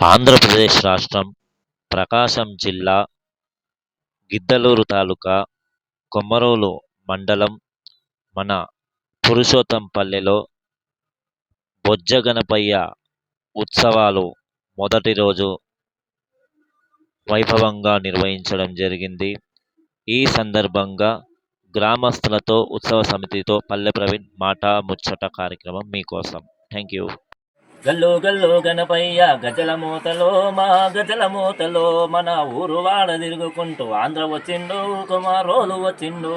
ఆంధ్రప్రదేశ్ రాష్ట్రం ప్రకాశం జిల్లా గిద్దలూరు తాలూకా కొమరోలు మండలం మన పురుషోత్తంపల్లిలో బొజ్జ గణపయ్య ఉత్సవాలు మొదటి రోజు వైభవంగా నిర్వహించడం జరిగింది. ఈ సందర్భంగా గ్రామస్తులతో ఉత్సవ సమితితో పల్లె ప్రవీణ్ మాట ముచ్చట కార్యక్రమం మీకోసం. Thank you. గల్లు గల్లు గణపయ్య గజల మూతలో మా గజల మూతలో మన ఊరు వాడ తిరుగుకుంటూ ఆంధ్ర వచ్చిండు కుమరోలు వచ్చిండు.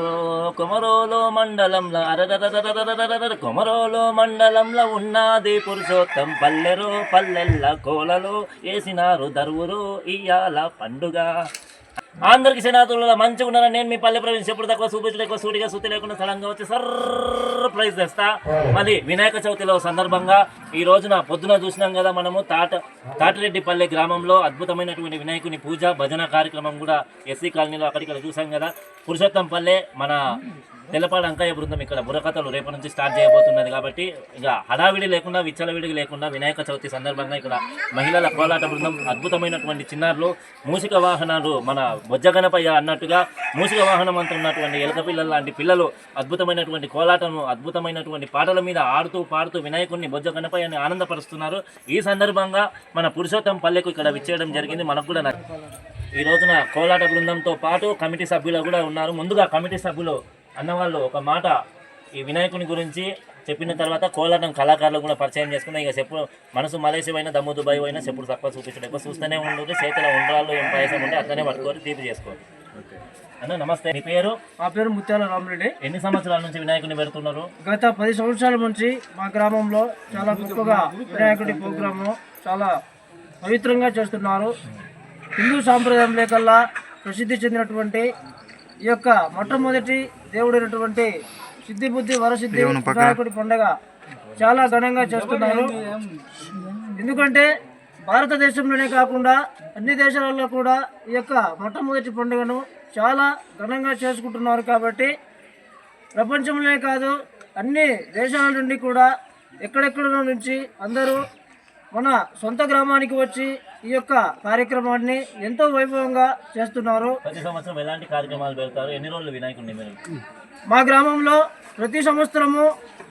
కుమరోలు మండలంలో కుమరోలు మండలంలో ఉన్నది పురుషోత్తం పల్లెరు పల్లెల్ల కోలలో వేసినారు దరువురు ఇయ్యాల పండుగ. అందరికి శనాతులలో మంచిగా ఉన్నారని నేను మీ పల్లె ప్రవేశం ఎప్పుడు తక్కువ చూపించడం ఎక్కువ సూటిగా సుత్తి లేకుండా సడన్గా వచ్చి సర్ప్రైజ్ చేస్తా. మళ్ళీ వినాయక చవితిలో సందర్భంగా ఈ రోజున పొద్దున చూసినాం కదా, మనము తాటిరెడ్డిపల్లె గ్రామంలో అద్భుతమైనటువంటి వినాయకుని పూజ భజన కార్యక్రమం కూడా ఎస్సీ కాలనీలో అక్కడిక్కడ చూసాం కదా. పురుషోత్తంపల్లె మన తెల్లపాడు అంకయ్య బృందం ఇక్కడ బుర్రకథలు రేపటి నుంచి స్టార్ట్ చేయబోతున్నది కాబట్టి ఇక హడావిడి లేకుండా విచ్చలవిడికి లేకుండా వినాయక చవితి సందర్భంగా ఇక్కడ మహిళల కోలాట బృందం అద్భుతమైనటువంటి చిన్నారులు మూషిక వాహనాలు మన బొజ్జ గణపయ్య అన్నట్టుగా మూషిక వాహనం అంటున్నటువంటి ఎలక పిల్లలు లాంటి పిల్లలు అద్భుతమైనటువంటి కోలాటను అద్భుతమైనటువంటి పాటల మీద ఆడుతూ పాడుతూ వినాయకుడిని బొజ్జ గణపయ్యని ఆనందపరుస్తున్నారు. ఈ సందర్భంగా మన పురుషోత్తంపల్లెకు ఇక్కడ విచ్చేయడం జరిగింది. మనకు కూడా ఈ రోజున కోలాట బృందంతో పాటు కమిటీ సభ్యులు కూడా ఉన్నారు. ముందుగా కమిటీ సభ్యులు అన్నవాళ్ళు ఒక మాట ఈ వినాయకుని గురించి చెప్పిన తర్వాత కోలాటం కళాకారులు కూడా పరిచయం చేసుకున్నాం. ఇక చెప్పుడు మనసు మలేసి అయినా దమ్ము దుబాయ్ అయినా చెప్పుడు తక్కువ చూపించడం ఎక్కువ చూస్తూనే ఉండదు. చేతిలో ఉండ్రాళ్ళు ఏం పాయసం ఉంటే అట్లనే పట్టుకొని తీపి చేసుకోండి. అన్న నమస్తే, మీ పేరు? మా పేరు ముత్యాల రామరెడ్డి. ఎన్ని సంవత్సరాల నుంచి వినాయకుడిని పెడుతున్నారు? గత 10 సంవత్సరాల నుంచి మా గ్రామంలో చాలా గొప్పగా వినాయకుడి ప్రోగ్రాము చాలా పవిత్రంగా చేస్తున్నారు. హిందూ సాంప్రదాయం లేకల్లా ప్రసిద్ధి చెందినటువంటి ఈ యొక్క మొట్టమొదటి దేవుడైనటువంటి సిద్ధి బుద్ధి వరసిద్ధి వినాయకుడి పండుగ చాలా ఘనంగా చేస్తున్నారు. ఎందుకంటే భారతదేశంలోనే కాకుండా అన్ని దేశాలలో కూడా ఈ యొక్క మొట్టమొదటి పండుగను చాలా ఘనంగా చేసుకుంటున్నారు. కాబట్టి ప్రపంచంలోనే కాదు అన్ని దేశాల నుండి కూడా ఎక్కడెక్కడో నుంచి అందరూ మన సొంత గ్రామానికి వచ్చి ఈ యొక్క కార్యక్రమాన్ని ఎంతో వైభవంగా చేస్తున్నారు. ప్రతి సంవత్సరం ఎలాంటి కార్యక్రమాలు పెడతారు? ఎన్ని రోజులు వినాయకుడిని? మా గ్రామంలో ప్రతి సంవత్సరము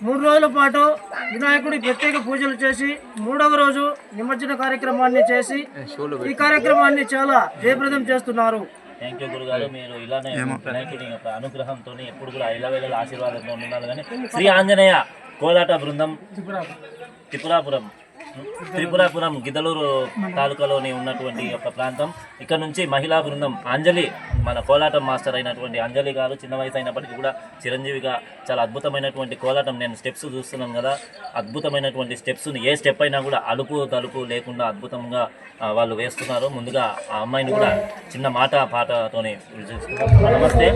3 రోజుల పాటు వినాయకుడి ప్రత్యేక పూజలు చేసి 3వ రోజు నిమజ్జన కార్యక్రమాన్ని చేసి ఈ కార్యక్రమాన్ని చాలా జయప్రదం చేస్తున్నారు. థ్యాంక్ యూ గురుగారు. మీరు ఇలానే వినాయకుడి యొక్క అనుగ్రహంతో ఎప్పుడు కూడా ఇళ్ళవేళ ఆశీర్వాదంతో ఉన్నారు. కానీ శ్రీ ఆంజనేయ కోలాట బృందం త్రిపురాపురం గిద్దలూరు తాలూకాలోని ఉన్నటువంటి ఒక ప్రాంతం. ఇక్కడ నుంచి మహిళా బృందం అంజలి, మన కోలాటం మాస్టర్ అయినటువంటి అంజలి గారు చిన్న వయసు అయినప్పటికీ కూడా చిరంజీవిగా చాలా అద్భుతమైనటువంటి కోలాటం నేను స్టెప్స్ చూస్తున్నాను కదా, అద్భుతమైనటువంటి స్టెప్స్ని ఏ స్టెప్ అయినా కూడా అలుపు తలుపు లేకుండా అద్భుతంగా వాళ్ళు వేస్తున్నారు. ముందుగా ఆ అమ్మాయిని కూడా చిన్న మాట పాటతోనే నమస్తే,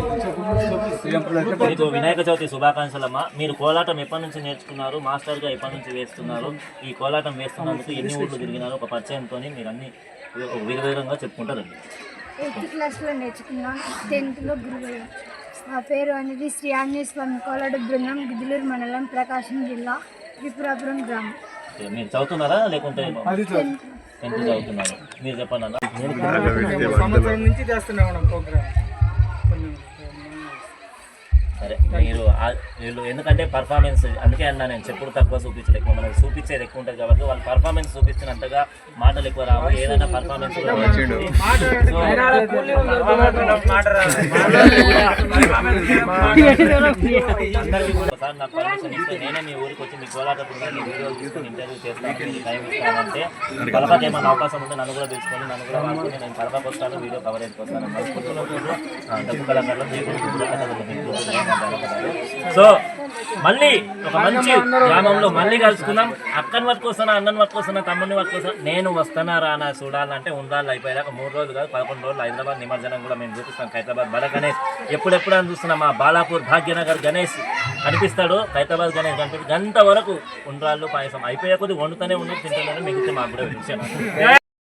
మీకు వినాయక చవితి శుభాకాంక్షలమ్మా. మీరు కోలాటం ఎప్పటి నుంచి నేర్చుకున్నారు? మాస్టర్గా ఎప్పటి నుంచి వేస్తున్నారు? ఈ కోలాటం వేస్తున్నందుకు ఎన్ని ఊళ్ళు తిరిగినారు? ఒక పరిచయంతో మీరు అన్ని విధంగా చెప్పుకుంటారండి. 8th క్లాస్లో నేర్చుకున్నాను. 10th గురువు. నా పేరు అనేది శ్రీ ఆంజనేయ స్వామి కోలాట బృందం గిద్దలూరు మండలం ప్రకాశం జిల్లా త్రిపురాపురం గ్రామం. మీరు చదువుతున్నారా లేకుంటే? 10th చదువుతున్నారు. మీరు చెప్పండి అన్న. సంవత్సరం నుంచి చేస్తున్నాం ప్రోగ్రామ్. సరే, వీళ్ళు ఎందుకంటే పర్ఫార్మెన్స్, అందుకే అన్నా నేను చెప్పుడు తక్కువ చూపించలేదు ఎక్కువ, మనకు చూపించేది ఎక్కువ ఉంటుంది కాబట్టి వాళ్ళు పర్ఫార్మెన్స్ చూపించినంతగా మాటలు ఎక్కువ రావు. ఏదైనా పర్ఫార్మెన్స్ ఒకసారి నాకు పర్మిషన్ ఇస్తే నేనే మీ ఊరికి వచ్చి మీ కోలాట బృందాన్ని వీడియోలు తీసుకొని ఇంటర్వ్యూ చేస్తాను, టైం ఇస్తానంటే కలపకి ఏమైనా అవకాశం ఉంటే నన్ను కూడా తీసుకొని నన్ను కూడా వాడుకొని నేను కలపకి వస్తాను, వీడియో కవరేజ్కి వస్తాను. డబ్బు కళాకారులు. సో మళ్ళీ ఒక మంచి గ్రామంలో మళ్ళీ కలుసుకుందాం. అక్కని పట్టుకొస్తానా, అన్నని పట్టుకొస్తానా, తమ్ముడిని పట్టుకొస్తానా, నేను వస్తానా రానా చూడాలంటే ఉండాలి. అయిపోయాక 3 రోజులు కాదు 11 రోజులు హైదరాబాద్ నిమజ్జనం కూడా మేము చూపిస్తాం. ఖైరతాబాద్ బడ గణేష్ ఎప్పుడెప్పుడు అని చూస్తున్నాం. మా బాలాపూర్ భాగ్యనగర్ గణేష్ కనిపిస్తాడు, ఖైరతాబాద్ గణేష్ కనిపిస్తుంది. గంట వరకు ఉండ్రాళ్ళు పాయసం అయిపోయే కొద్ది వండుతూనే ఉన్నది, తింటున్నారు. మిగిలితే మాకు కూడా విషయం.